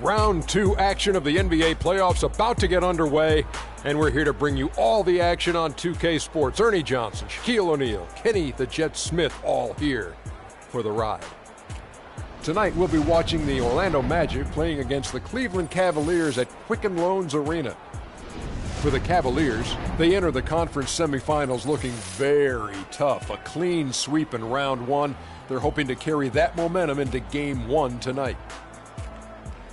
Round 2 action of the NBA playoffs about to get underway, and we're here to bring you all the action on 2K Sports. Ernie Johnson, Shaquille O'Neal, Kenny the Jet Smith, all here for the ride. Tonight we'll be watching the Orlando Magic playing against the Cleveland Cavaliers at Quicken Loans Arena. For the Cavaliers, they enter the conference semifinals looking very tough. A clean sweep in round 1. They're hoping to carry that momentum into game 1 tonight.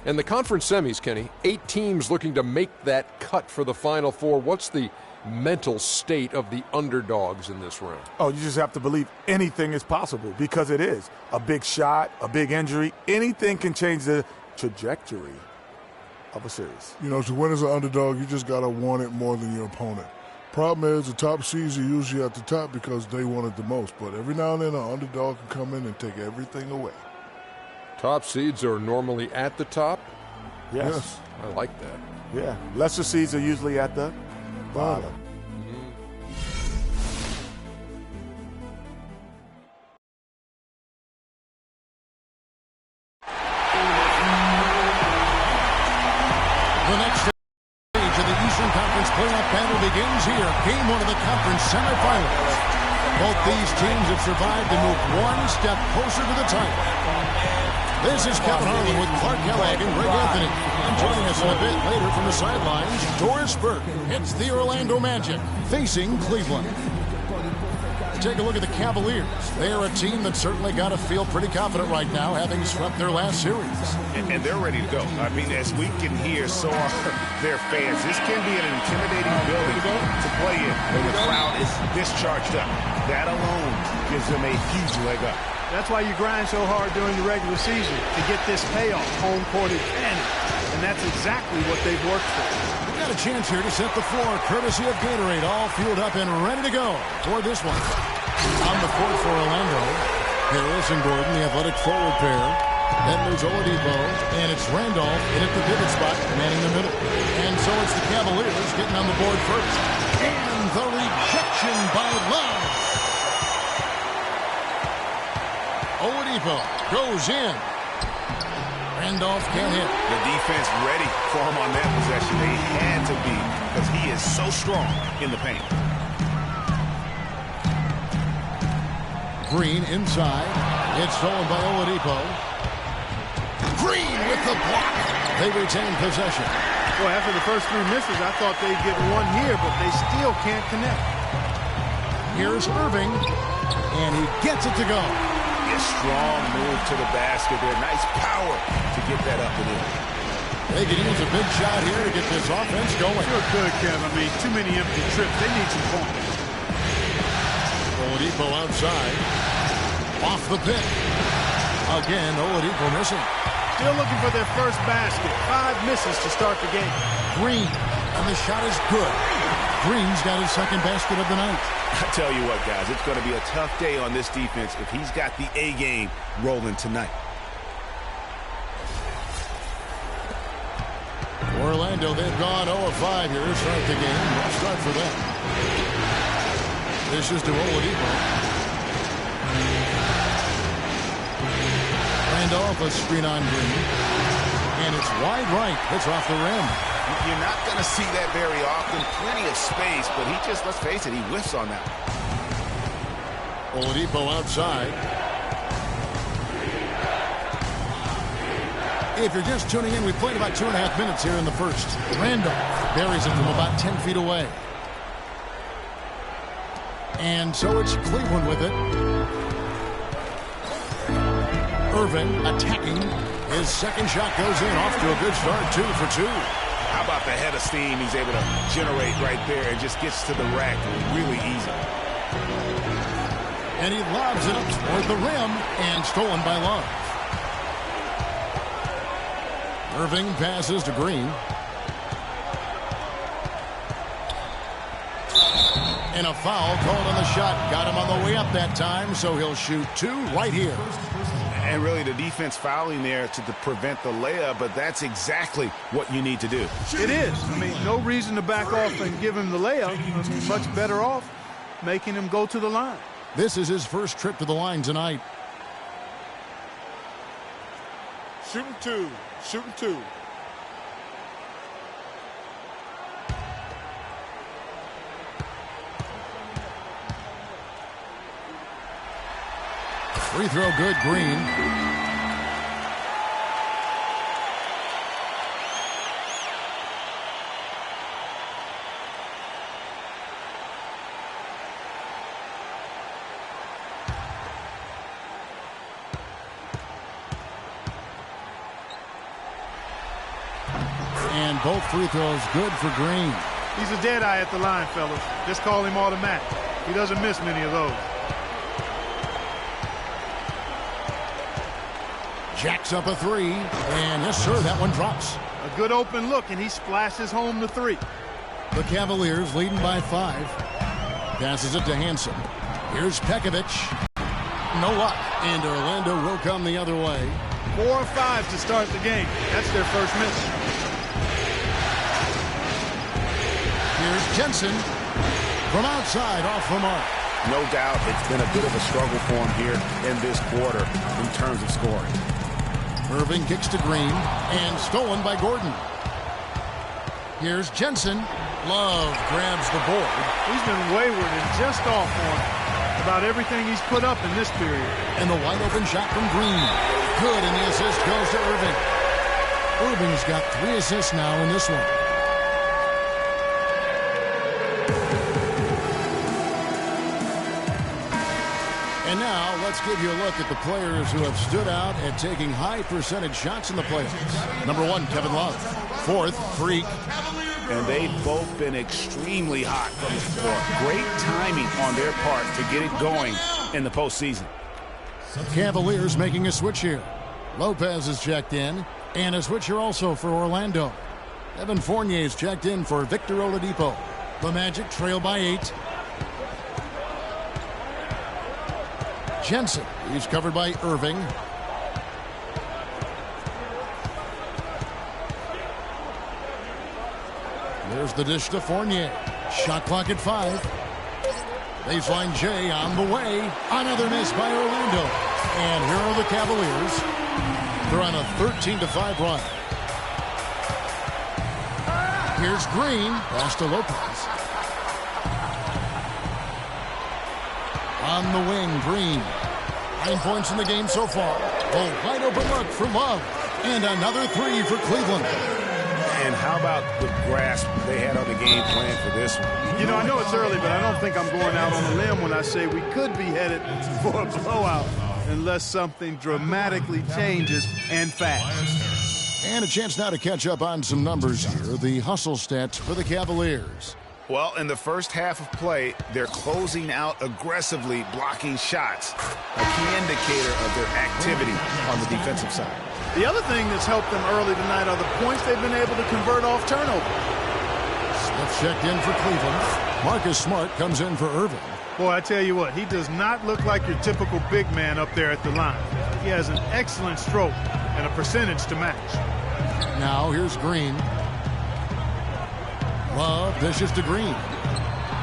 And the conference semis, Kenny, 8 teams looking to make that cut for the Final Four. What's the mental state of the underdogs in this round? Oh, you just have to believe anything is possible, because it is. A big shot, a big injury, anything can change the trajectory of a series. You know, to win as an underdog, you just got to want it more than your opponent. Problem is, the top seeds are usually at the top because they want it the most. But every now and then, an underdog can come in and take everything away. Top seeds are normally at the top? Yes. I like that. Yeah. Lesser seeds are usually at the bottom. The next stage of the Eastern Conference playoff battle begins here. Game 1 of the conference semifinals. Both these teams have survived and moved one step closer to the title. This is Kevin Harlan with Clark Kellogg and Greg Anthony. And joining us a bit later from the sidelines, Doris Burke. It's the Orlando Magic facing Cleveland. Take a look at the Cavaliers. They are a team that certainly got to feel pretty confident right now, having swept their last series. And they're ready to go. I mean, as we can hear, so are their fans. This can be an intimidating building to play in when the crowd is this charged up. That alone gives them a huge leg up. That's why you grind so hard during the regular season, to get this payoff, home court advantage. And that's exactly what they've worked for. We've got a chance here to set the floor, courtesy of Gatorade, all fueled up and ready to go for this one. On the court for Orlando, Harris and Gordon, the athletic forward pair. Then there's Oladipo, and it's Randolph in at the pivot spot, manning the middle. And so it's the Cavaliers getting on the board first. And the rejection by Love. Oladipo goes in. Randolph can't hit. The defense ready for him on that possession. They had to be, because he is so strong in the paint. Green inside. It's stolen by Oladipo. Green with the block. They retain possession. Well, after the first 3 misses, I thought they'd get one here, but they still can't connect. Here's Irving, and he gets it to go. A strong move to the basket there. Nice power to get that up and in. They can use a big shot here to get this offense going. Sure could, Kev. I mean, too many empty trips. They need some points. Oladipo outside. Off the pick. Again, Oladipo missing. Still looking for their first basket. 5 misses to start the game. Green, and the shot is good. Green's got his second basket of the night. I tell you what, guys, it's going to be a tough day on this defense if he's got the A game rolling tonight. Orlando, they've gone 0 of 5 here to start the game. Good start for them. This is to Oladipo. Randolph, a screen on Green. And it's wide right. It's off the rim. You're not going to see that very often. Plenty of space, but he just, let's face it, he whiffs on that. Oladipo outside. If you're just tuning in, we played about 2.5 minutes here in the first. Randolph buries it from about 10 feet away. And so it's Cleveland with it. Irving attacking. His second shot goes in, off to a good start, 2 for 2. How about the head of steam he's able to generate right there and just gets to the rack really easy. And he lobs it up toward the rim and stolen by Love. Irving passes to Green. And a foul called on the shot. Got him on the way up that time, so he'll shoot 2 right here. And really the defense fouling there to prevent the layup, but that's exactly what you need to do. It is. I mean, no reason to back off and give him the layup. Much better off making him go to the line. This is his first trip to the line tonight. Shooting 2. Shooting 2. Free throw good, Green. And both free throws good for Green. He's a dead eye at the line, fellas. Just call him automatic. He doesn't miss many of those. Jacks up a three. And yes, sir, that one drops. A good open look, and he splashes home the three. The Cavaliers leading by 5. Passes it to Hansen. Here's Pekovic. No luck. And Orlando will come the other way. 4 or 5 to start the game. That's their first miss. Here's Jensen from outside off the mark. No doubt it's been a bit of a struggle for him here in this quarter in terms of scoring. Irving kicks to Green and stolen by Gordon. Here's Jensen. Love grabs the board. He's been wayward and just off on about everything he's put up in this period. And the wide open shot from Green. Good, and the assist goes to Irving. Irving's got 3 assists now in this one. And now let's give you a look at the players who have stood out at taking high percentage shots in the playoffs. Number 1, Kevin Love. 4th, Freak. And they've both been extremely hot from the floor. Great timing on their part to get it going in the postseason. Cavaliers making a switch here. Lopez is checked in, and a switch here also for Orlando. Evan Fournier is checked in for Victor Oladipo. The Magic trail by 8. Jensen, he's covered by Irving. There's the dish to Fournier. Shot clock at 5. Baseline J on the way. Another miss by Orlando. And here are the Cavaliers. They're on a 13-5 run. Here's Green. Pass to Lopez. On the wing, Green. 9 points in the game so far. A wide open look for Love. And another 3 for Cleveland. And how about the grasp they had on the game plan for this one? You know, I know it's early, but I don't think I'm going out on a limb when I say we could be headed for a blowout unless something dramatically changes and fast. And a chance now to catch up on some numbers here. The hustle stats for the Cavaliers. Well, in the first half of play, they're closing out aggressively, blocking shots, a key indicator of their activity on the defensive side. The other thing that's helped them early tonight are the points they've been able to convert off turnover. Smith checked in for Cleveland. Marcus Smart comes in for Irving. Boy, I tell you what, he does not look like your typical big man up there at the line. He has an excellent stroke and a percentage to match. Now here's Green. Love dishes to Green.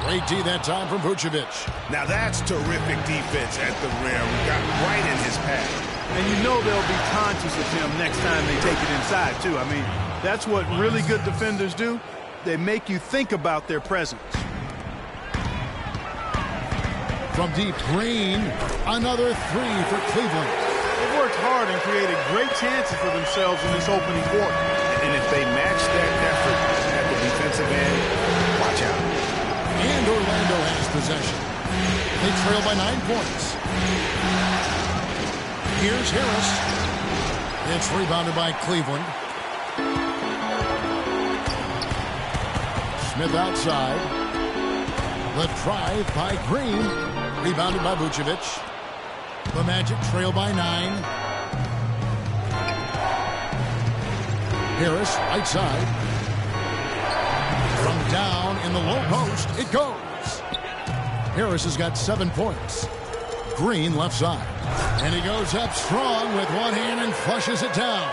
Great D that time from Vucevic. Now that's terrific defense at the rim. Got right in his path. And you know they'll be conscious of him next time they take it inside, too. I mean, that's what really good defenders do. They make you think about their presence. From deep, Green. Another 3 for Cleveland. They've worked hard and created great chances for themselves in this opening quarter. And if they match that effort at the defensive end, watch out. And Orlando has possession. They trail by 9 points. Here's Harris. It's rebounded by Cleveland. Smith outside. The drive by Green. Rebounded by Vucevic. The Magic trail by 9. Harris, right side. From down in the low post, it goes. Harris has got 7 points. Green left side. And he goes up strong with one hand and flushes it down.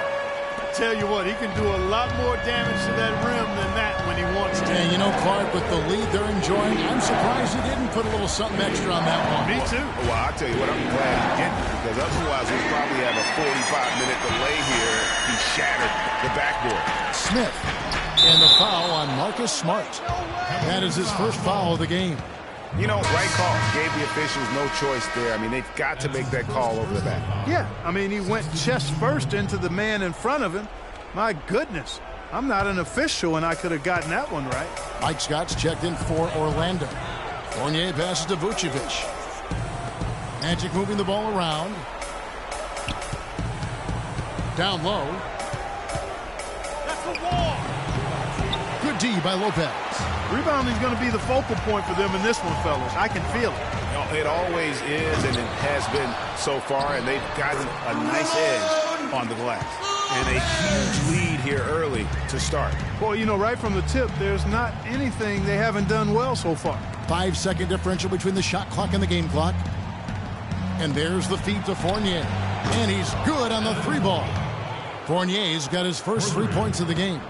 Tell you what, he can do a lot more damage to that rim than that when he wants to. And you know, Clark, with the lead they're enjoying, I'm surprised he didn't put a little something extra on that one. Me too. Well, I'll tell you what, I'm glad he didn't, because otherwise we'd probably have a 45-minute delay here. He shattered the backboard. Smith. And the foul on Marcus Smart. That is his first foul of the game. You know, right call. Gave the officials no choice there. I mean, they've got to make that call over the back. Yeah, I mean, he went chest first into the man in front of him. My goodness, I'm not an official, and I could have gotten that one right. Mike Scott's checked in for Orlando. Fournier passes to Vucevic. Magic moving the ball around. Down low. That's a wall. Good D by Lopez. Rebounding is going to be the focal point for them in this one, fellas. I can feel it. You know, it always is, and it has been so far, and they've gotten a nice edge on the glass. And a huge lead here early to start. Boy, you know, right from the tip, there's not anything they haven't done well so far. 5-second differential between the shot clock and the game clock. And there's the feed to Fournier. And he's good on the 3-ball. Fournier's got his first 3 points of the game.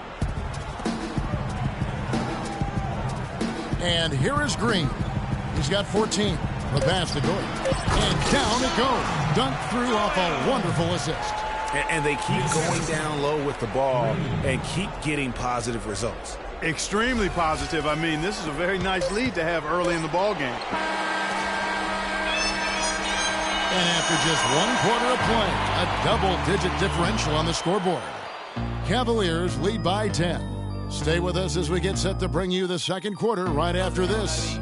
And here is Green. He's got 14. The pass to Gordon. And down it goes. Dunked through off a wonderful assist. And they keep going down low with the ball and keep getting positive results. Extremely positive. I mean, this is a very nice lead to have early in the ball game. And after just 1 quarter of play, a double-digit differential on the scoreboard. Cavaliers lead by 10. Stay with us as we get set to bring you the second quarter right after this.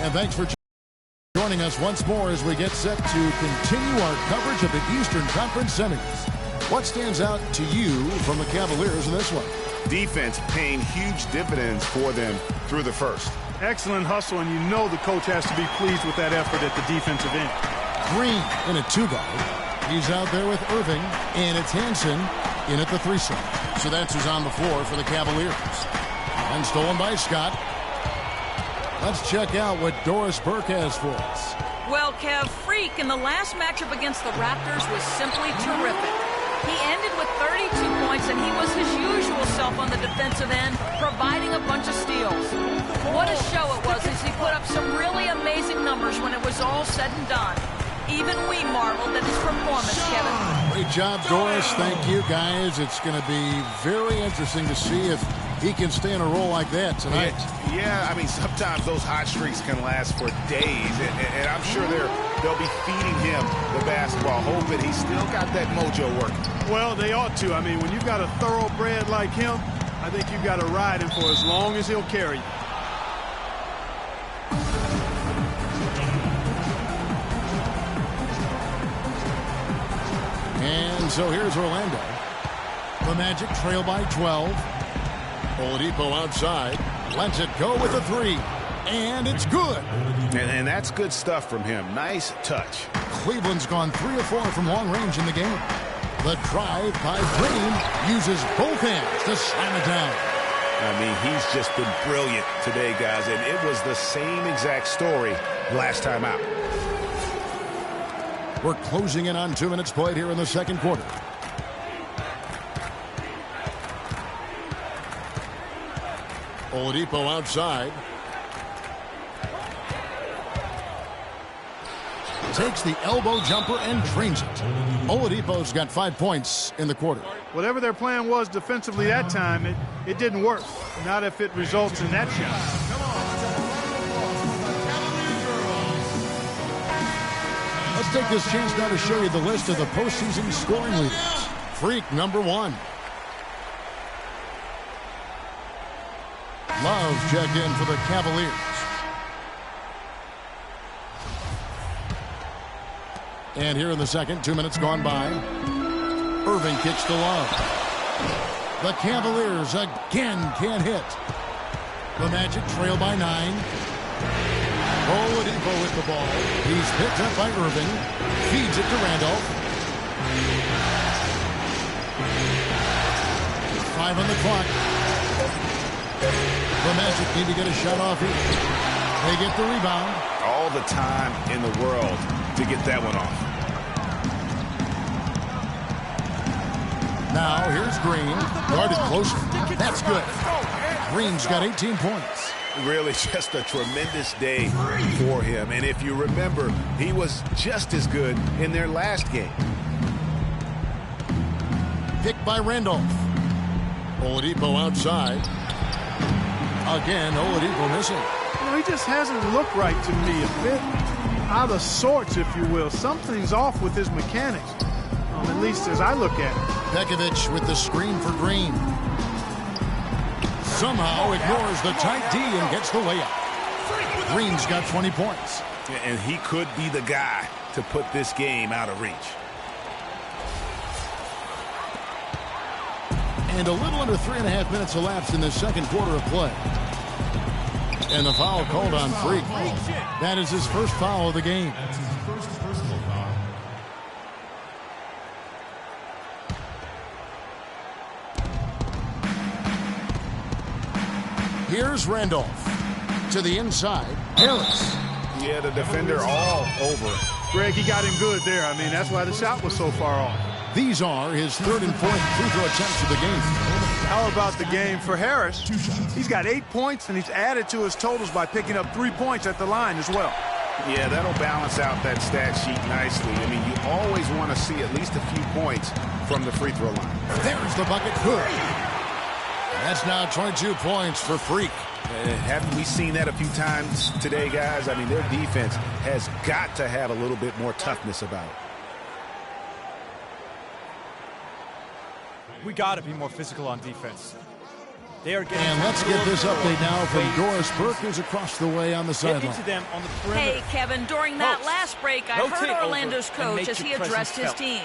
And thanks for joining us once more as we get set to continue our coverage of the Eastern Conference Semis. What stands out to you from the Cavaliers in this one? Defense paying huge dividends for them through the first. Excellent hustle, and you know the coach has to be pleased with that effort at the defensive end. Green in a 2-guard. He's out there with Irving, and it's Hansen in at the 3 slot. So that's who's on the floor for the Cavaliers. And stolen by Scott. Let's check out what Doris Burke has for us. Well, Kev, Freak in the last matchup against the Raptors was simply terrific. He ended with 32 points, and he was his usual self on the defensive end, providing a bunch of steals. What a show it was as he put up some really amazing numbers when it was all said and done. Even we marveled at his performance, Kevin. Great job, Doris. Thank you, guys. It's going to be very interesting to see if he can stay in a role like that tonight. Yeah, I mean, sometimes those hot streaks can last for days, and I'm sure they'll be feeding him the basketball, hoping he's still got that mojo working. Well, they ought to. I mean, when you've got a thoroughbred like him, I think you've got to ride him for as long as he'll carry you. And so here's Orlando. The Magic trail by 12. Oladipo outside. Lets it go with a 3. And it's good. And that's good stuff from him. Nice touch. Cleveland's gone 3 of 4 from long range in the game. The drive by Green uses both hands to slam it down. I mean, he's just been brilliant today, guys. And it was the same exact story last time out. We're closing in on 2 minutes played here in the second quarter. Oladipo outside. Takes the elbow jumper and drains it. Oladipo's got 5 points in the quarter. Whatever their plan was defensively that time, it didn't work. Not if it results in that shot. Let's take this chance now to show you the list of the postseason scoring leaders. Freak number 1. Love checked in for the Cavaliers. And here in the second, 2 minutes gone by. Irving kicks to Love. The Cavaliers again can't hit. The Magic trail by 9. Oladipo with the ball. He's picked up by Irving. Feeds it to Randolph. 5 on the clock. The Magic need to get a shot off here. They get the rebound. All the time in the world to get that one off. Now here's Green. Guarded closer. That's good. Green's got 18 points. Really just a tremendous day for him. And if you remember, he was just as good in their last game. Picked by Randolph. Oladipo outside. Again, Oladipo missing. You know, he just hasn't looked right to me. A bit out of sorts, if you will. Something's off with his mechanics, at least as I look at it. Pekovic with the screen for Green. Somehow ignores the tight D and gets the layup. Green's got 20 points. And he could be the guy to put this game out of reach. And a little under 3.5 minutes elapsed in the second quarter of play. And the foul called on Freak. That is his first foul of the game. That's his first personal foul. Here's Randolph. To the inside. Harris. Yeah, the defender all over. Greg, he got him good there. I mean, that's why the shot was so far off. These are his third and fourth free throw attempts of the game. How about the game for Harris? He's got 8 points, and he's added to his totals by picking up 3 points at the line as well. Yeah, that'll balance out that stat sheet nicely. I mean, you always want to see at least a few points from the free throw line. There's the bucket. Good. That's now 22 points for Freak. Haven't we seen that a few times today, guys? I mean, their defense has got to have a little bit more toughness about it. We got to be more physical on defense. They are getting. And let's get this update now from Doris Burke, who's across the way on the sideline. Into them on the perimeter. Hey, Kevin, during that last break, I heard Orlando's coach as he addressed his team.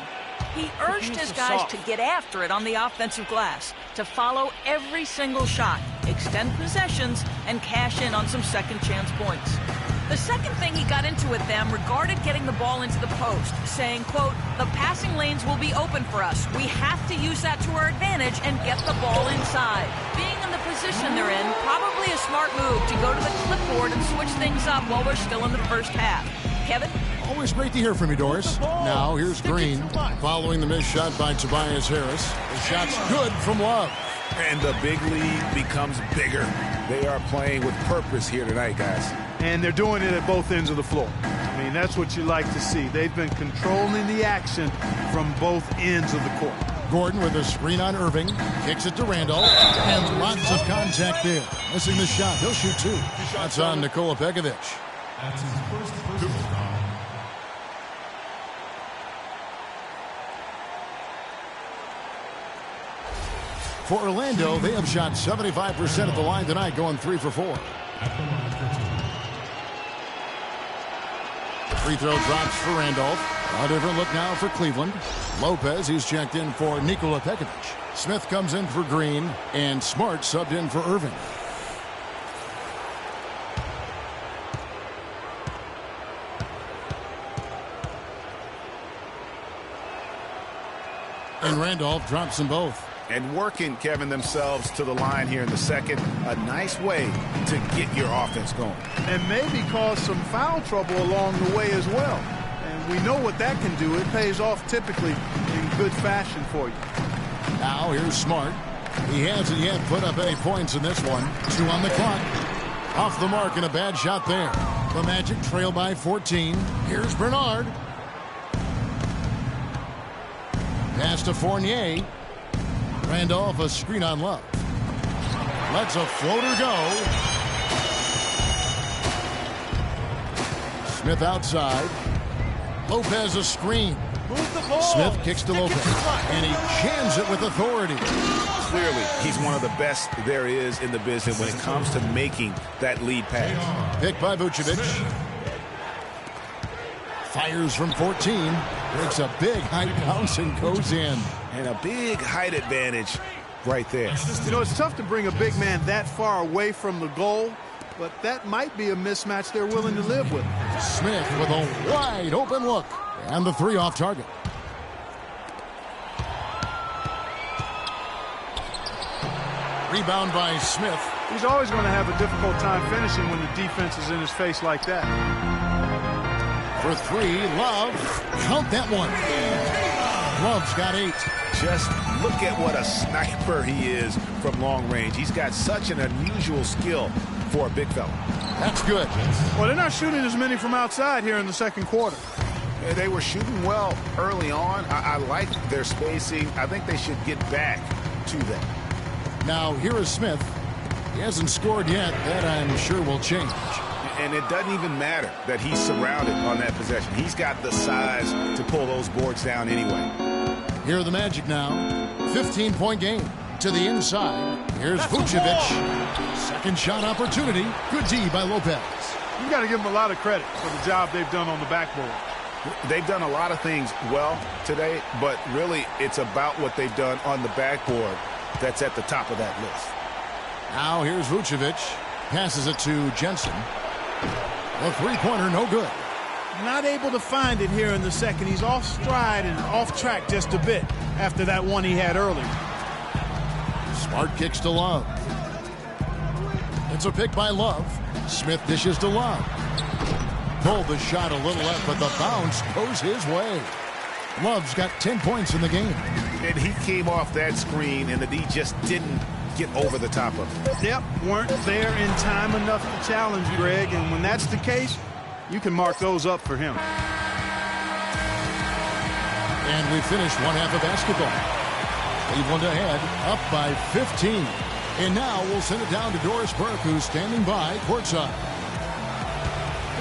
He urged his guys to get after it on the offensive glass, to follow every single shot, extend possessions, and cash in on some second-chance points. The second thing he got into with them regarded getting the ball into the post, saying, quote, "The passing lanes will be open for us. We have to use that to our advantage and get the ball inside." Being in the position they're in, probably a smart move to go to the clipboard and switch things up while we're still in the first half. Kevin? Always great to hear from you, Doris. Now here's Green, following the missed shot by Tobias Harris. The shot's good from Love. And the big lead becomes bigger. They are playing with purpose here tonight, guys. And they're doing it at both ends of the floor. I mean, that's what you like to see. They've been controlling the action from both ends of the court. Gordon with a screen on Irving. Kicks it to Randolph. And lots of contact there. Missing the shot. He'll shoot 2. That's on Nikola Pekovic. That's his first personal foul. For Orlando, they have shot 75% at the line tonight, going 3 for 4. At the line for 2. Free throw drops for Randolph. A different look now for Cleveland. Lopez, he's checked in for Nikola Pekovic. Smith comes in for Green, and Smart subbed in for Irving. And Randolph drops them both. And working, Kevin, themselves to the line here in the second. A nice way to get your offense going. And maybe cause some foul trouble along the way as well. And we know what that can do. It pays off typically in good fashion for you. Now here's Smart. He hasn't yet put up any points in this one. 2 on the clock. Off the mark and a bad shot there. The Magic trail by 14. Here's Bernard. Pass to Fournier. Randolph, a screen on Love. Lets a floater go. Smith outside. Lopez a screen. Smith kicks to Lopez. And he jams it with authority. Clearly, he's one of the best there is in the business when it comes to making that lead pass. Picked by Vucevic. Fires from 14. Breaks a big high bounce and goes in. And a big height advantage right there. You know, it's tough to bring a big man that far away from the goal, but that might be a mismatch they're willing to live with. Smith with a wide open look. And the 3 off target. Rebound by Smith. He's always going to have a difficult time finishing when the defense is in his face like that. For 3, Love. Count that one. Love's got 8. Just look at what a sniper he is from long range. He's got such an unusual skill for a big fella. That's good. Well, they're not shooting as many from outside here in the second quarter. They were shooting well early on. I like their spacing. I think they should get back to that. Now here is Smith. He hasn't scored yet. That I'm sure will change. And it doesn't even matter that he's surrounded on that possession. He's got the size to pull those boards down anyway. Here are the Magic now. 15-point game. To the inside. Here's Vucevic. Second shot opportunity. Good D by Lopez. You've got to give them a lot of credit for the job they've done on the backboard. They've done a lot of things well today, but really it's about what they've done on the backboard that's at the top of that list. Now here's Vucevic. Passes it to Jensen. A three-pointer, no good. Not able to find it here in the second. He's off stride and off track just a bit after that one he had earlier. Smart kicks to Love. It's a pick by Love. Smith dishes to Love. Pulled the shot a little left, but the bounce goes his way. Love's got 10 points in the game. And he came off that screen, and the D just didn't get over the top of it. Yep, weren't there in time enough to challenge Greg, and when that's the case, you can mark those up for him. And we finished one half of basketball. Cleveland ahead, up by 15. And now we'll send it down to Doris Burke, who's standing by courtside.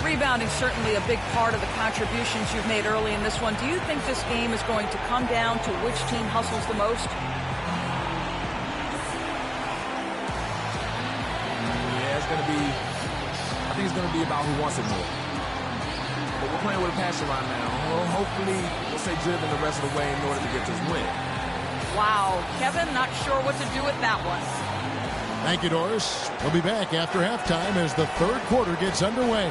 Rebounding certainly a big part of the contributions you've made early in this one. Do you think this game is going to come down to which team hustles the most? Yeah, it's going to be, I think it's going to be about who wants it more. But we're playing with a passion right now. Well, hopefully we'll stay driven the rest of the way in order to get this win. Wow, Kevin, not sure what to do with that one. Thank you, Doris. We'll be back after halftime as the third quarter gets underway.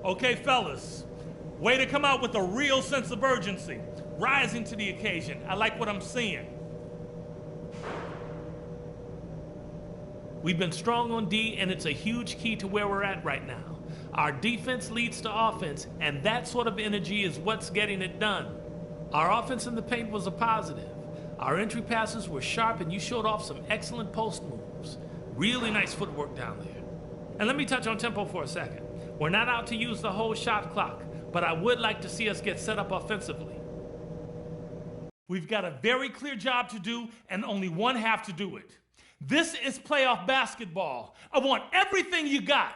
Okay, fellas, way to come out with a real sense of urgency, rising to the occasion. I like what I'm seeing. We've been strong on D, and it's a huge key to where we're at right now. Our defense leads to offense, and that sort of energy is what's getting it done. Our offense in the paint was a positive. Our entry passes were sharp, and you showed off some excellent post moves. Really nice footwork down there. And let me touch on tempo for a second. We're not out to use the whole shot clock, but I would like to see us get set up offensively. We've got a very clear job to do and only one half to do it. This is playoff basketball. I want everything you got.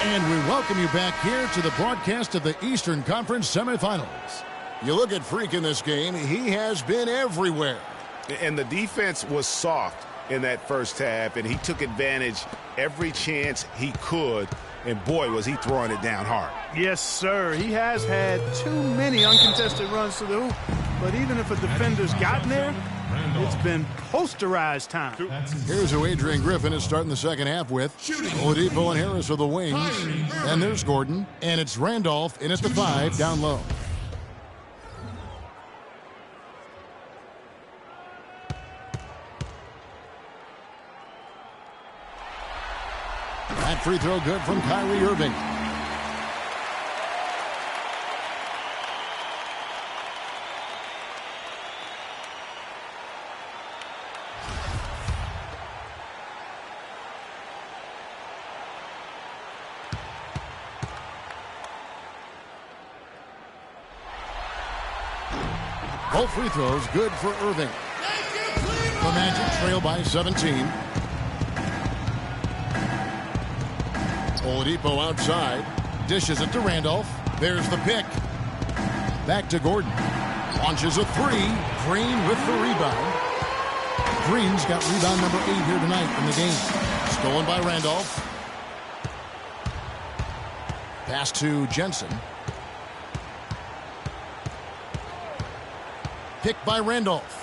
And we welcome you back here to the broadcast of the Eastern Conference semifinals. You look at Freak in this game, he has been everywhere. And the defense was soft in that first half, and he took advantage every chance he could, and boy, was he throwing it down hard. Yes, sir. He has had too many uncontested runs to the hoop, but even if a defender's gotten there, it's been posterized time. Here's who Adrian Griffin is starting the second half with. Oladipo and Harris are the wings. And there's Gordon, and it's Randolph in at the 5 down low. That free throw good from Kyrie Irving. Both free throws good for Irving. The Magic trail by 17. Oladipo outside. Dishes it to Randolph. There's the pick. Back to Gordon. Launches a three. Green with the rebound. Green's got rebound number 8 here tonight in the game. Stolen by Randolph. Pass to Jensen. Picked by Randolph.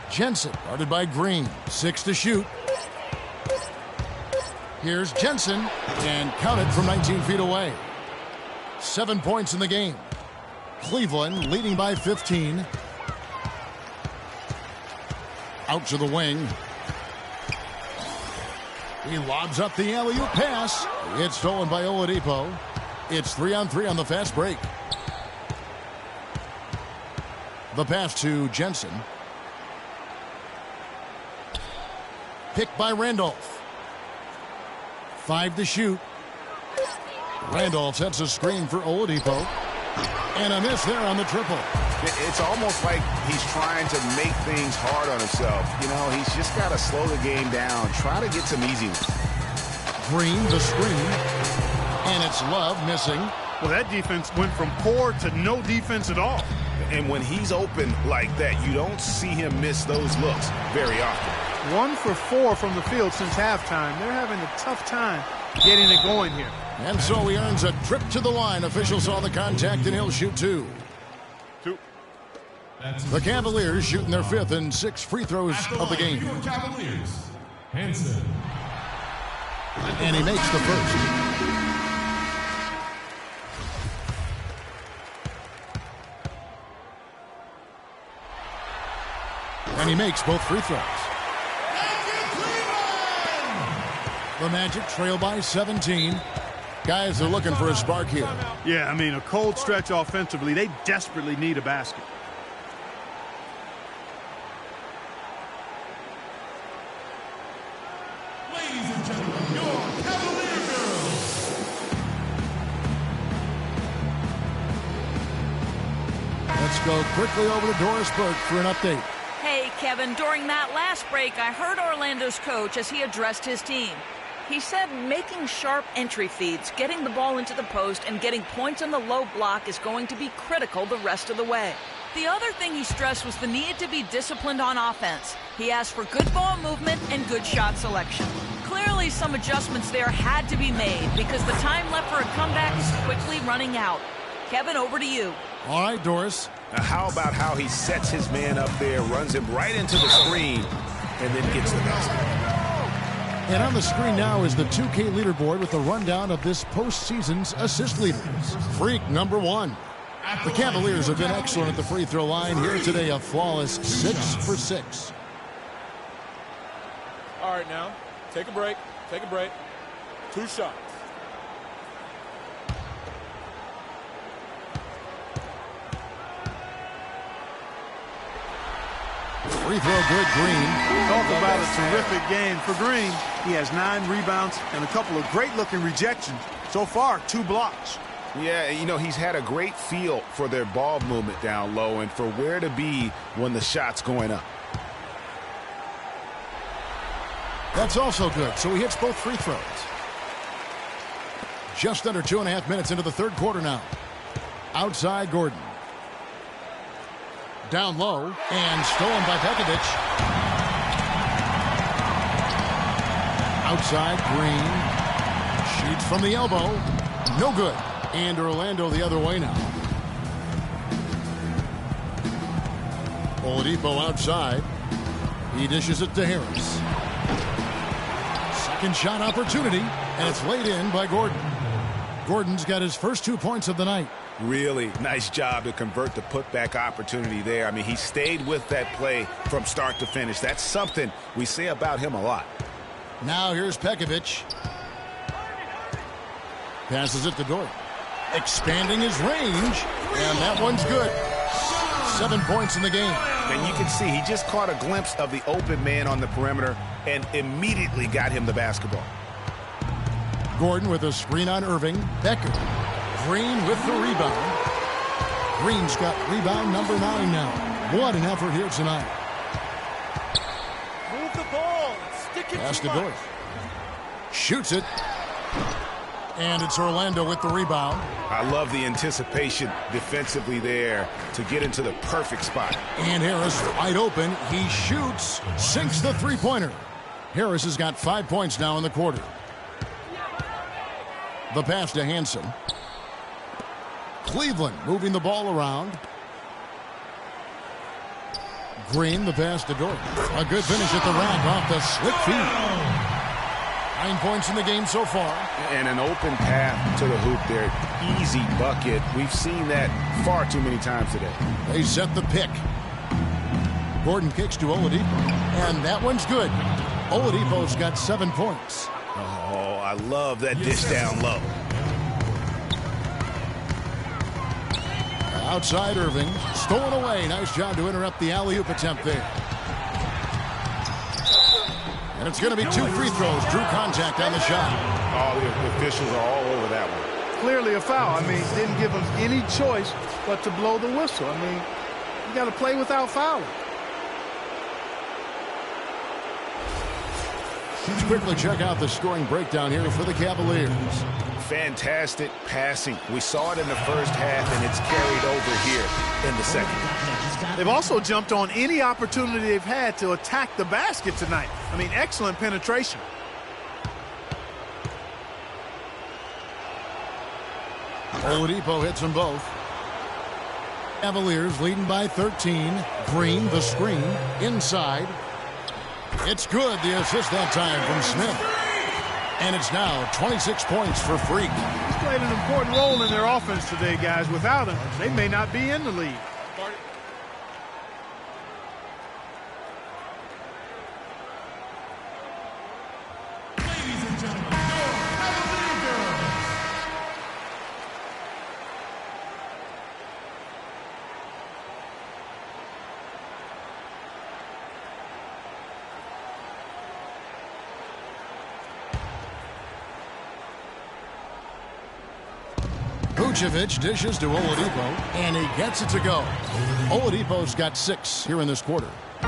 Jensen guarded by Green. 6 to shoot. Here's Jensen, and counted from 19 feet away. 7 points in the game. Cleveland leading by 15. Out to the wing. He lobs up the alley-oop pass. It's stolen by Oladipo. It's 3-on-3 on the fast break. The pass to Jensen. Picked by Randolph. 5 to shoot. Randolph sets a screen for Oladipo. And a miss there on the triple. It's almost like he's trying to make things hard on himself. You know, he's just got to slow the game down. Try to get some easy ones. Green, the screen. And it's Love missing. Well, that defense went from poor to no defense at all. And when he's open like that, you don't see him miss those looks very often. 1 for 4 from the field since halftime. They're having a tough time getting it going here. And so he earns a trip to the line. Officials saw the contact, and he'll shoot 2. The Cavaliers shooting their 5th and 6th free throws of the game. Cavaliers. Hansen. And he makes the first. And he makes both free throws. The Magic trail by 17. Guys are looking for a spark here. Yeah, I mean, a cold stretch offensively. They desperately need a basket. Ladies and gentlemen, your Cavalier girls. Let's go quickly over to Doris Burke for an update. Hey, Kevin, during that last break, I heard Orlando's coach as he addressed his team. He said making sharp entry feeds, getting the ball into the post, and getting points on the low block is going to be critical the rest of the way. The other thing he stressed was the need to be disciplined on offense. He asked for good ball movement and good shot selection. Clearly, some adjustments there had to be made because the time left for a comeback is quickly running out. Kevin, over to you. All right, Doris. Now, how about how he sets his man up there, runs him right into the screen, and then gets the basket? And on the screen now is the 2K leaderboard with a rundown of this postseason's assist leaders. Freak number 1. The Cavaliers have been excellent at the free throw line here today, a flawless 6 for 6. All right, now, take a break. Take a break. 2 shots. Free throw good, Green. Talk about a terrific game for Green. He has 9 rebounds and a couple of great-looking rejections. So far, 2 blocks. Yeah, you know, he's had a great feel for their ball movement down low and for where to be when the shot's going up. That's also good, so he hits both free throws. Just under 2.5 minutes into the third quarter now. Outside Gordon. Down low, and stolen by Pekovic. Outside, Green. Shoots from the elbow. No good. And Orlando the other way now. Oladipo outside. He dishes it to Harris. Second shot opportunity, and it's laid in by Gordon. Gordon's got his first 2 points of the night. Really nice job to convert the putback opportunity there. I mean, he stayed with that play from start to finish. That's something we say about him a lot. Now here's Pekovic. Passes it to Dort. Expanding his range, and that one's good. 7 points in the game. And you can see he just caught a glimpse of the open man on the perimeter and immediately got him the basketball. Gordon with a screen on Irving. Becker. Green with the rebound. Green's got rebound number 9 now. What an effort here tonight. Move the ball. Stick it Pass to to Dort. Shoots it. And it's Orlando with the rebound. I love the anticipation defensively there to get into the perfect spot. And Harris wide open. He shoots, sinks the three-pointer. Harris has got 5 points now in the quarter. The pass to Hansen. Cleveland moving the ball around. Green, the pass to Dort. A good finish at the rack off the slick feed. 9 points in the game so far. And an open path to the hoop there. Easy bucket. We've seen that far too many times today. They set the pick. Gordon kicks to Oladipo. And that one's good. Oladipo's got 7 points. Oh, I love that dish down low. Outside Irving. Stolen away. Nice job to interrupt the alley-oop attempt there. And it's going to be 2 free throws. Drew contact on the shot. Oh, the officials are all over that one. Clearly a foul. I mean, didn't give him any choice but to blow the whistle. I mean, you got to play without fouling. Let's quickly check out the scoring breakdown here for the Cavaliers. Fantastic passing. We saw it in the first half, and it's carried over here in the second. They've also jumped on any opportunity they've had to attack the basket tonight. I mean, excellent penetration. Oladipo hits them both. Cavaliers leading by 13. Green, the screen, inside. It's good, the assist that time from Smith. And it's now 26 points for Freak. He's played an important role in their offense today, guys. Without him, they may not be in the league. Ladies and gentlemen, your Cavalier girls. Vucevic dishes to Oladipo, and he gets it to go. Oladipo's got 6 here in this quarter.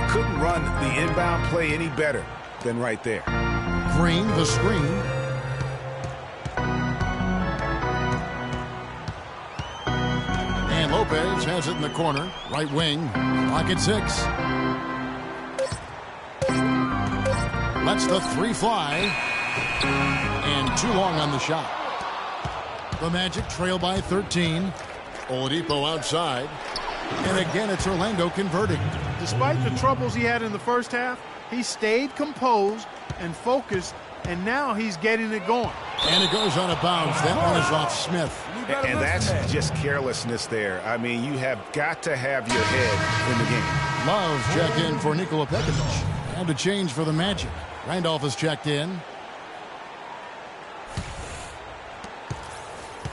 Couldn't run the inbound play any better than right there. Green, the screen. And Lopez has it in the corner. Right wing. Clock at 6. Lets the 3 fly. And too long on the shot. The Magic trail by 13. Oladipo outside. And again, it's Orlando converting. Despite the troubles he had in the first half, he stayed composed and focused, and now he's getting it going. And it goes out of bounds. That one is off Smith. And that's just carelessness there. I mean, you have got to have your head in the game. Love checked in for Nikola Pekovic. And a change for the Magic. Randolph has checked in.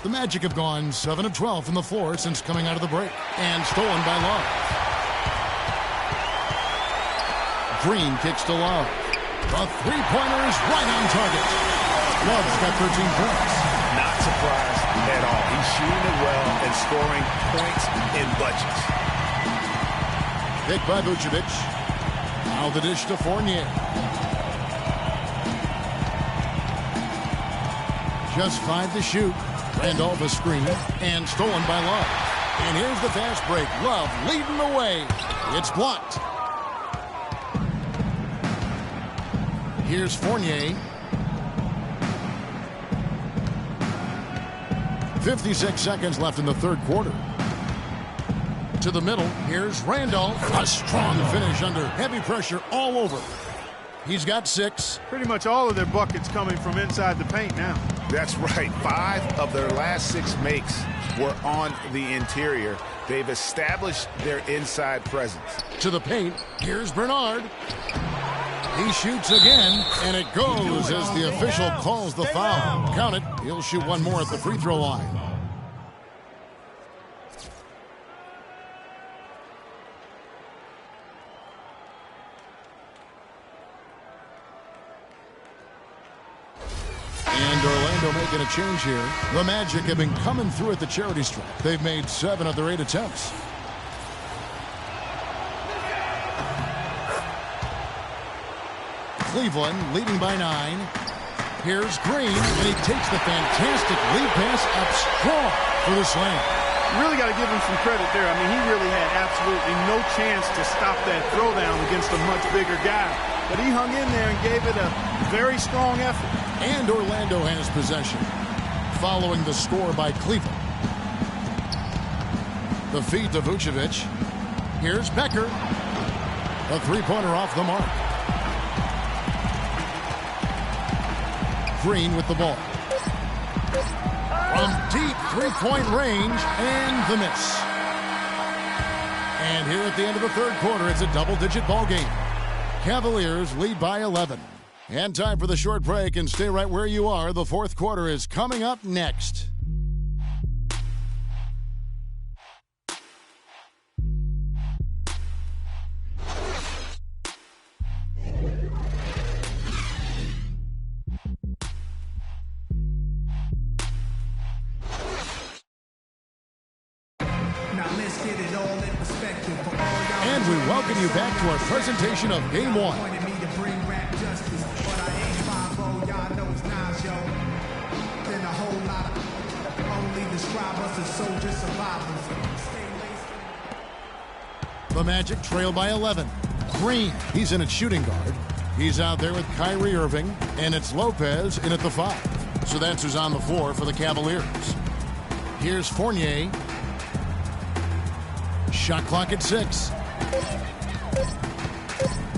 The Magic have gone 7 of 12 from the floor since coming out of the break. And stolen by Love. Green kicks to Love. The three-pointer is right on target. Love's got 13 points. Not surprised at all. He's shooting it well and scoring points in bunches. Pick by Vucevic. Now the dish to Fournier. Just 5 to shoot. Randolph a screen and stolen by Love. And here's the fast break. Love leading the way. It's blocked. Here's Fournier. 56 seconds left in the third quarter. To the middle. Here's Randolph. A strong finish under heavy pressure all over. He's got 6. Pretty much all of their buckets coming from inside the paint now. That's right. 5 of their last 6 makes were on the interior. They've established their inside presence. To the paint. Here's Bernard. He shoots again, and it goes as the official calls the foul. Count it. He'll shoot one more at the free throw line. And Orlando making a change here. The Magic have been coming through at the charity stripe. They've made 7 of their 8 attempts. Cleveland leading by 9. Here's Green, and he takes the fantastic lead pass up strong for the slam. You really got to give him some credit there. I mean, he really had absolutely no chance to stop that throwdown against a much bigger guy. But he hung in there and gave it a very strong effort. And Orlando has possession, following the score by Cleveland. The feed to Vucevic. Here's Becker. A three-pointer off the mark. Green with the ball. From deep three-point range, and the miss. And here at the end of the third quarter, it's a double-digit ball game. Cavaliers lead by 11. And time for the short break, and stay right where you are. The fourth quarter is coming up next. And we welcome you back to our presentation of Game 1. The Magic trail by 11. Green, he's in at shooting guard. He's out there with Kyrie Irving, and it's Lopez in at the 5. So that's who's on the floor for the Cavaliers. Here's Fournier. Shot clock at 6.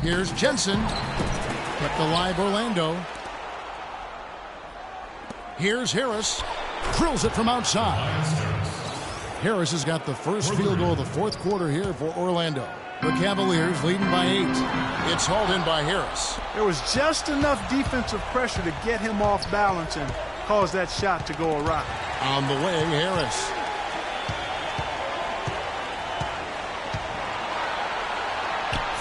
Here's Jensen. Kept alive Orlando. Here's Harris. Drills it from outside. Harris has got the first field goal of the fourth quarter here for Orlando. The Cavaliers leading by 8. It's hauled in by Harris. There was just enough defensive pressure to get him off balance and cause that shot to go awry. On the way, Harris.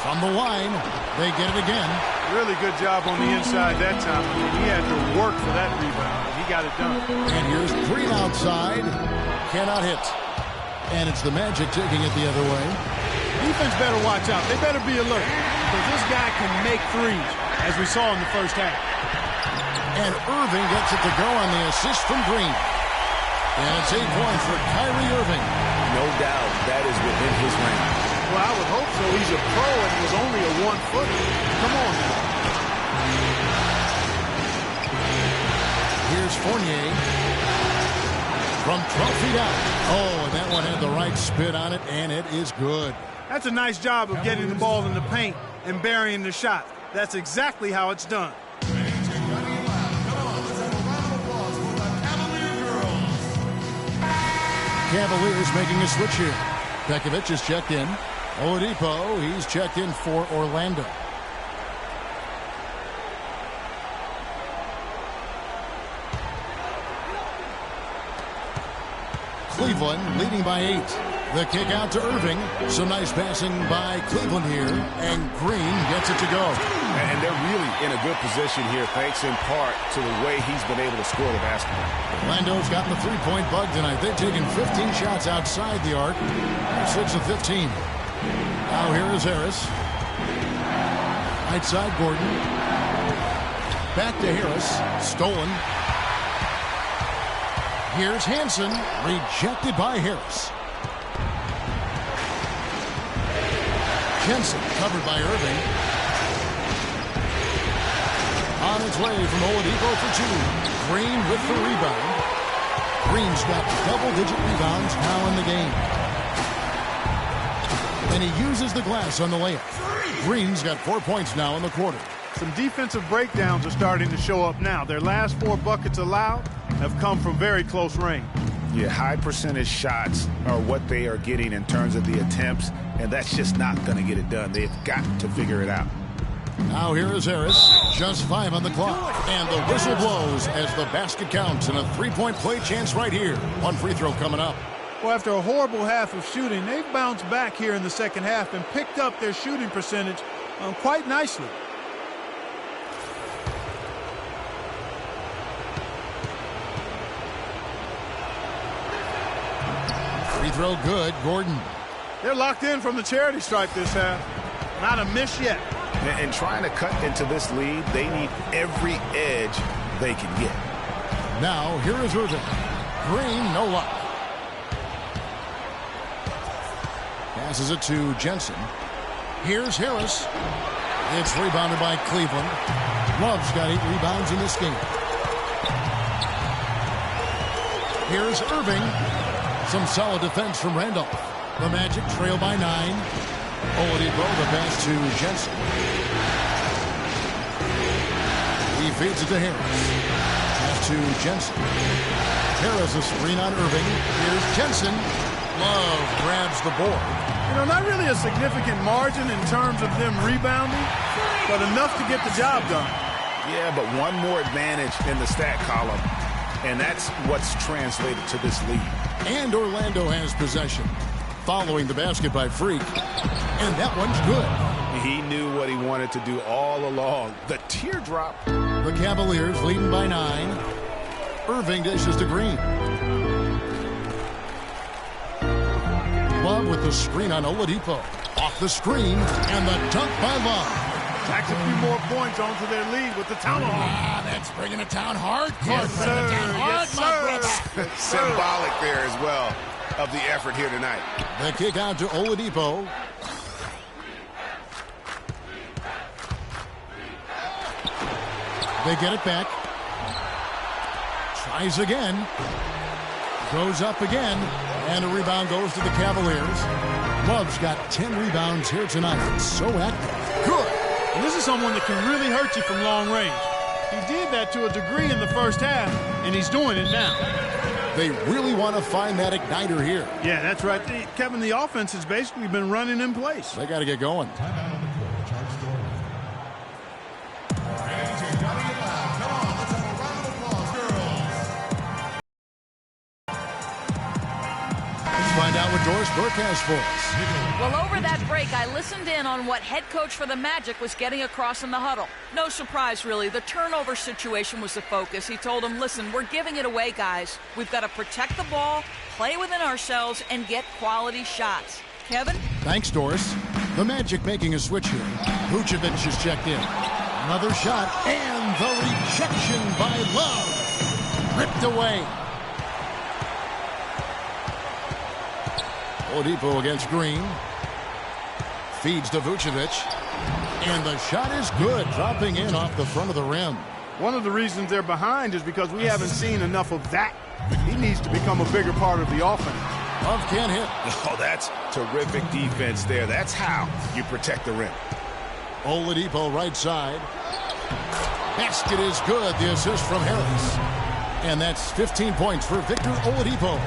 From the line, they get it again. Really good job on the inside that time. He had to work for that rebound. He got it done. And here's Green outside. Cannot hit. And it's the Magic taking it the other way. Defense better watch out. They better be alert, because this guy can make threes, as we saw in the first half. And Irving gets it to go on the assist from Green. And it's 8 points for Kyrie Irving. No doubt that is within his range. Well, I would hope so. He's a pro and was only a 1-footer. Come on now. Here's Fournier. From 12 feet out. Oh, and that one had the right spin on it, and it is good. That's a nice job of getting the ball in the paint and burying the shot. That's exactly how it's done. Cavaliers making a switch here. Pekovic is checked in. Oladipo, he's checked in for Orlando. Cleveland leading by 8. The kick out to Irving. Some nice passing by Cleveland here. And Green gets it to go. And they're really in a good position here, thanks in part to the way he's been able to score the basketball. Orlando's gotten the three-point bug tonight. They've taken 15 shots outside the arc. 6 of 15. Now here is Harris. Right side, Gordon. Back to Harris. Stolen. Here's Hansen. Rejected by Harris. Jensen covered by Irving. On its way from Oladipo for 2. Green with the rebound. Green's got double-digit rebounds now in the game. And he uses the glass on the layup. Green's got 4 points now in the quarter. Some defensive breakdowns are starting to show up now. Their last 4 buckets allowed have come from very close range. Yeah, high percentage shots are what they are getting in terms of the attempts, and that's just not going to get it done. They've got to figure it out. Now here is Harris. Just 5 on the clock. And the whistle blows as the basket counts, and a 3-point play chance right here. 1 free throw coming up. Well, after a horrible half of shooting, they've bounced back here in the second half and picked up their shooting percentage quite nicely. Free throw good. Gordon. They're locked in from the charity stripe this half. Not a miss yet. And trying to cut into this lead, they need every edge they can get. Now, here is Irving. Green, no luck. Passes it to Jensen. Here's Harris. It's rebounded by Cleveland. Love's got 8 rebounds in this game. Here's Irving. Some solid defense from Randolph. The Magic trail by 9. Oladipo, the pass to Jensen. He feeds it to Harris. Pass to Jensen. Harris a screen on Irving. Here's Jensen. Love grabs the board. You know, not really a significant margin in terms of them rebounding, but enough to get the job done. Yeah, but one more advantage in the stat column, and that's what's translated to this lead. And Orlando has possession. Following the basket by Freak. And that one's good. He knew what he wanted to do all along. The teardrop. The Cavaliers leading by 9. Irving dishes to Green. Love with the screen on Oladipo. Off the screen, and the dunk by Love. Tacks a few more points onto their lead with the tomahawk. Ah, that's bringing it down hard. Yes, sir. Yes, sir. Symbolic there as well of the effort here tonight. The kick out to Oladipo. They get it back. Tries again. Goes up again. And a rebound goes to the Cavaliers. Love's got 10 rebounds here tonight. So active. Good. And this is someone that can really hurt you from long range. He did that to a degree in the first half, and he's doing it now. They really want to find that igniter here. Yeah, that's right. Kevin, the offense has basically been running in place. They got to get going. Find out what Doris Burke has for us. Well, over that break, I listened in on what head coach for the Magic was getting across in the huddle. No surprise, really. The turnover situation was the focus. He told them, listen, we're giving it away, guys. We've got to protect the ball, play within ourselves, and get quality shots. Kevin? Thanks, Doris. The Magic making a switch here. Vucevic has checked in. Another shot, and the rejection by Love. Ripped away. Oladipo against Green. Feeds to Vucevic. And the shot is good, dropping in off the front of the rim. One of the reasons they're behind is because we haven't seen enough of that. He needs to become a bigger part of the offense. Love can't hit. Oh, that's terrific defense there. That's how you protect the rim. Oladipo right side. Basket is good. The assist from Harris. And that's 15 points for Victor Oladipo.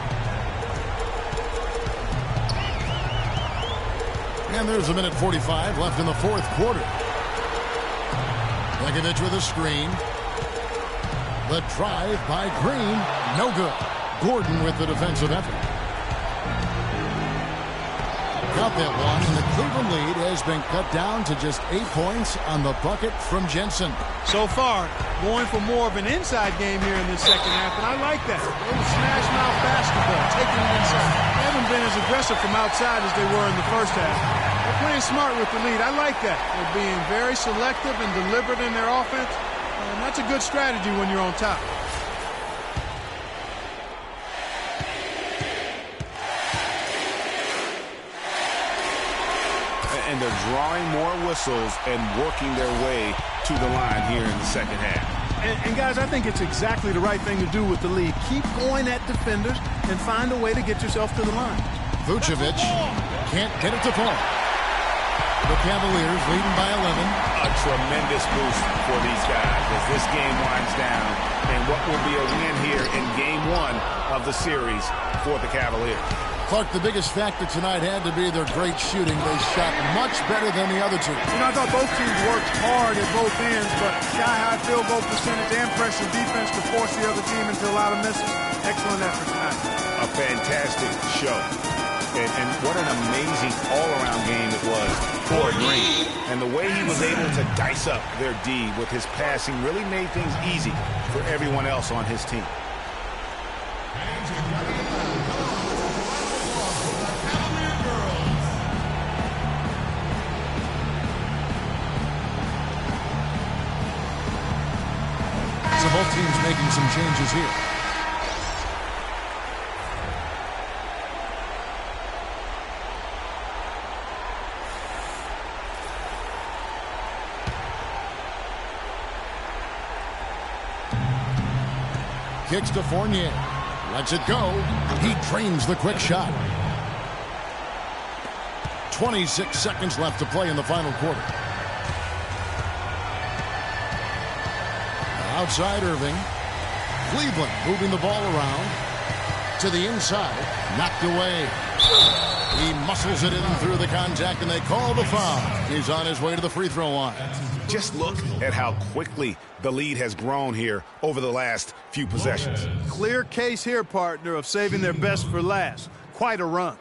And there's a minute 45 left in the fourth quarter. Begovic with a screen. The drive by Green. No good. Gordon with the defensive effort. Got that one, and the Cleveland lead has been cut down to just 8 points on the bucket from Jensen. So far, going for more of an inside game here in this second half, and I like that. A little smash mouth basketball, taking it inside. They haven't been as aggressive from outside as they were in the first half. They're playing smart with the lead. I like that. They're being very selective and deliberate in their offense, and that's a good strategy when you're on top. And they're drawing more whistles and working their way to the line here in the second half. And guys, I think it's exactly the right thing to do with the lead. Keep going at defenders and find a way to get yourself to the line. Vucevic can't get it to fall. The Cavaliers leading by 11. A tremendous boost for these guys as this game winds down. And what will be a win here in game 1 of the series for the Cavaliers. Clark, the biggest factor tonight had to be their great shooting. They shot much better than the other two. You know, I thought both teams worked hard at both ends, but sky-high field goal percentage and pressure defense to force the other team into a lot of misses. Excellent effort tonight. A fantastic show. And what an amazing all-around game it was for Green. And the way he was able to dice up their D with his passing really made things easy for everyone else on his team. So both teams making some changes here. Kicks to Fournier. Lets it go. He drains the quick shot. 26 seconds left to play in the final quarter. Outside Irving. Cleveland moving the ball around. To the inside. Knocked away. He muscles it in through the contact, and they call the foul. He's on his way to the free throw line. Just look at how quickly the lead has grown here over the last few possessions. Clear case here, partner, of saving their best for last. Quite a run.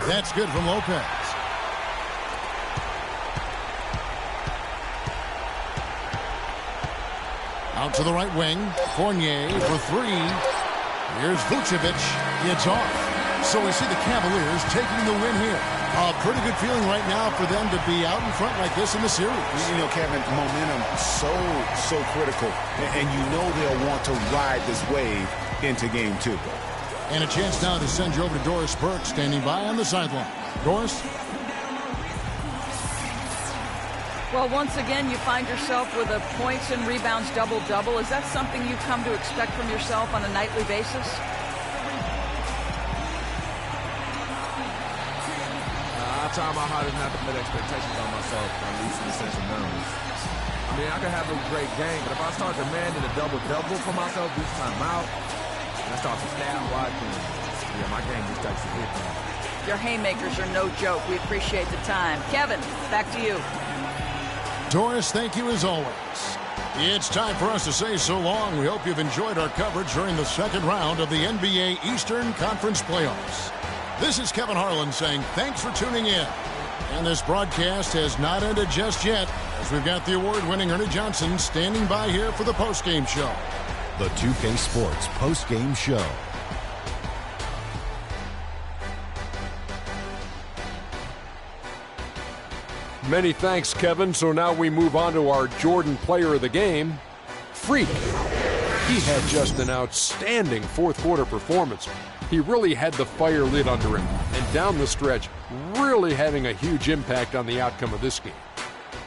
That's good from Lopez. Out to the right wing. Fournier for three. Here's Vucevic. It's off. So we see the Cavaliers taking the win here. A pretty good feeling right now for them to be out in front like this in the series. You know, Kevin, momentum so critical. And you know they'll want to ride this wave into game two. And a chance now to send you over to Doris Burke, standing by on the sideline. Doris? Well, once again, you find yourself with a points and rebounds double-double. Is that something you've come to expect from yourself on a nightly basis? I try my hardest not to put expectations on myself, at least in the sense of numbers. I mean, I can have a great game, but if I start demanding a double-double for myself each time out, I start to stab watching. Yeah, my game just takes a hit. Your haymakers are no joke. We appreciate the time. Kevin, back to you. Doris, thank you as always. It's time for us to say so long. We hope you've enjoyed our coverage during the second round of the NBA Eastern Conference Playoffs. This is Kevin Harlan saying thanks for tuning in. And this broadcast has not ended just yet, as we've got the award-winning Ernie Johnson standing by here for the postgame show. The 2K Sports postgame show. Many thanks, Kevin. So now we move on to our Jordan Player of the Game, Freak. He had just an outstanding fourth quarter performance. He really had the fire lit under him, and down the stretch, really having a huge impact on the outcome of this game.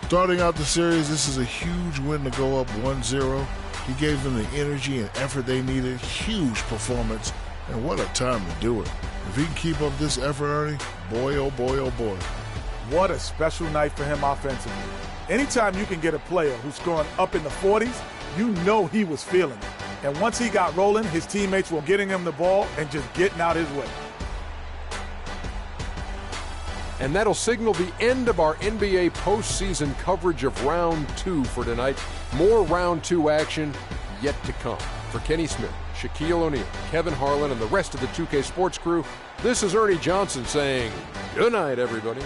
Starting out the series, this is a huge win to go up 1-0. He gave them the energy and effort they needed. Huge performance, and what a time to do it. If he can keep up this effort, Ernie, boy, oh boy, oh boy. What a special night for him offensively. Anytime you can get a player who's scoring up in the 40s, you know he was feeling it. And once he got rolling, his teammates were getting him the ball and just getting out his way. And that'll signal the end of our NBA postseason coverage of Round 2 for tonight. More Round 2 action yet to come. For Kenny Smith, Shaquille O'Neal, Kevin Harlan, and the rest of the 2K Sports crew, this is Ernie Johnson saying good night, everybody.